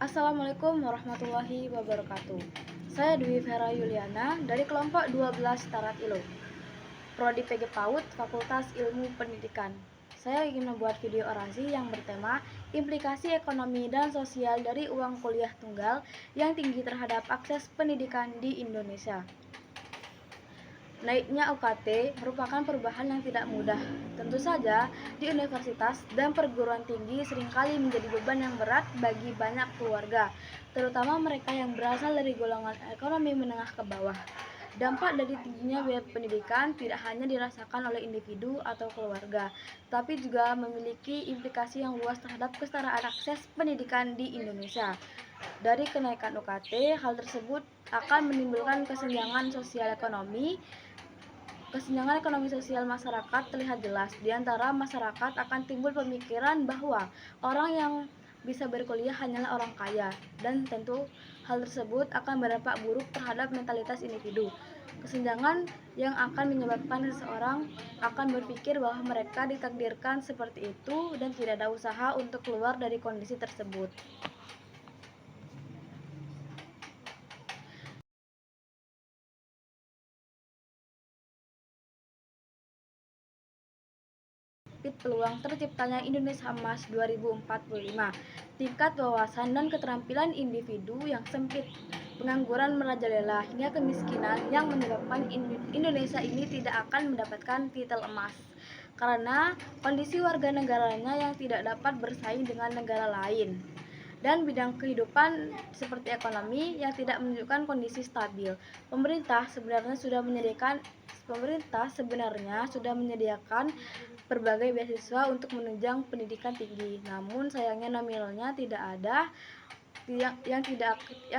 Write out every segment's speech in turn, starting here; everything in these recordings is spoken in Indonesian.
Assalamualaikum warahmatullahi wabarakatuh. Saya Dwi Vera Yuliana dari kelompok 12 Tarat Ilo, Prodi PG PAUD, Fakultas Ilmu Pendidikan. Saya ingin membuat video orasi yang bertema implikasi ekonomi dan sosial dari uang kuliah tunggal yang tinggi terhadap akses pendidikan di Indonesia. Naiknya UKT merupakan perubahan yang tidak mudah. Tentu saja, di universitas dan perguruan tinggi seringkali menjadi beban yang berat bagi banyak keluarga, terutama mereka yang berasal dari golongan ekonomi menengah ke bawah. Dampak dari tingginya biaya pendidikan tidak hanya dirasakan oleh individu atau keluarga, tapi juga memiliki implikasi yang luas terhadap kesetaraan akses pendidikan di Indonesia. Dari kenaikan UKT, hal tersebut akan menimbulkan Kesenjangan ekonomi sosial masyarakat terlihat jelas. Di antara masyarakat akan timbul pemikiran bahwa orang yang bisa berkuliah hanyalah orang kaya, dan tentu hal tersebut akan berdampak buruk terhadap mentalitas individu. Kesenjangan yang akan menyebabkan seseorang akan berpikir bahwa mereka ditakdirkan seperti itu dan tidak ada usaha untuk keluar dari kondisi tersebut. Peluang terciptanya Indonesia Emas 2045, tingkat wawasan dan keterampilan individu yang sempit, pengangguran merajalela hingga kemiskinan yang menyebabkan Indonesia ini tidak akan mendapatkan titel emas karena kondisi warga negaranya yang tidak dapat bersaing dengan negara lain, dan bidang kehidupan seperti ekonomi yang tidak menunjukkan kondisi stabil. Pemerintah sebenarnya sudah menyediakan berbagai beasiswa untuk menunjang pendidikan tinggi. Namun sayangnya nominalnya tidak ada, yang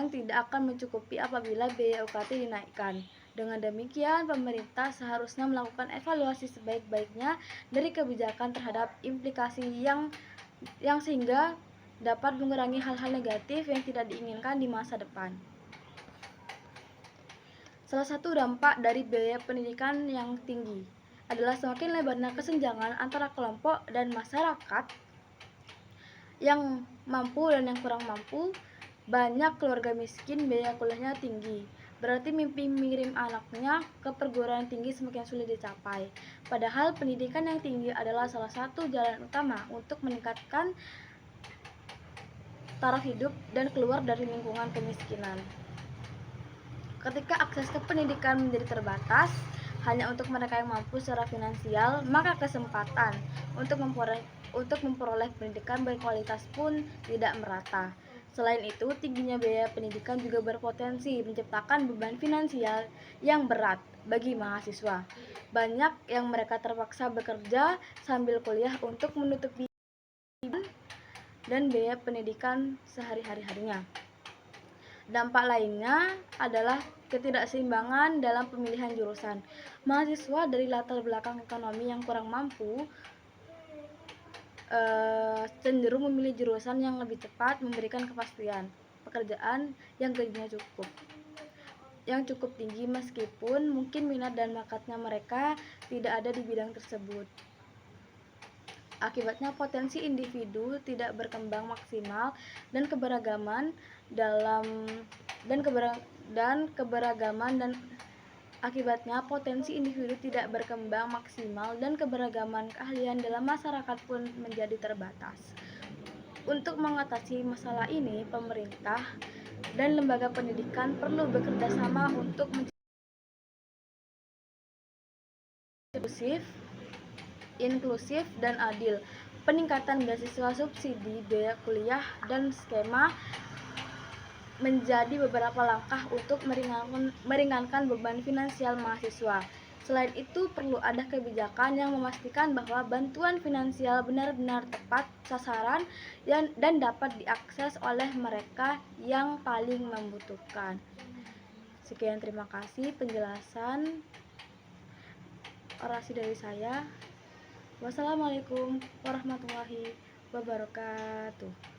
tidak akan mencukupi apabila biaya UKT dinaikkan. Dengan demikian, pemerintah seharusnya melakukan evaluasi sebaik-baiknya dari kebijakan terhadap implikasi yang sehingga dapat mengurangi hal-hal negatif yang tidak diinginkan di masa depan. Salah satu dampak dari biaya pendidikan yang tinggi adalah semakin lebarnya kesenjangan antara kelompok dan masyarakat yang mampu dan yang kurang mampu. Banyak keluarga miskin biaya kuliahnya tinggi, berarti mimpi mengirim anaknya ke perguruan tinggi semakin sulit dicapai. Padahal pendidikan yang tinggi adalah salah satu jalan utama untuk meningkatkan taraf hidup dan keluar dari lingkungan kemiskinan. Ketika akses ke pendidikan menjadi terbatas hanya untuk mereka yang mampu secara finansial, maka kesempatan untuk memperoleh pendidikan berkualitas pun tidak merata. Selain itu, tingginya biaya pendidikan juga berpotensi menciptakan beban finansial yang berat bagi mahasiswa. Banyak yang mereka terpaksa bekerja sambil kuliah untuk menutupi dan biaya pendidikan sehari-harinya. Dampak lainnya adalah ketidakseimbangan dalam pemilihan jurusan. Mahasiswa dari latar belakang ekonomi yang kurang mampu cenderung memilih jurusan yang lebih cepat memberikan kepastian pekerjaan yang gajinya cukup tinggi, meskipun mungkin minat dan bakatnya mereka tidak ada di bidang tersebut. Akibatnya potensi individu tidak berkembang maksimal dan keberagaman keahlian dalam masyarakat pun menjadi terbatas. Untuk mengatasi masalah ini, pemerintah dan lembaga pendidikan perlu bekerja sama untuk inklusif dan adil. Peningkatan beasiswa, subsidi biaya kuliah, dan skema menjadi beberapa langkah untuk meringankan beban finansial mahasiswa. Selain itu, perlu ada kebijakan yang memastikan bahwa bantuan finansial benar-benar tepat sasaran dan dapat diakses oleh mereka yang paling membutuhkan. Sekian, terima kasih penjelasan orasi dari saya. Wassalamualaikum warahmatullahi wabarakatuh.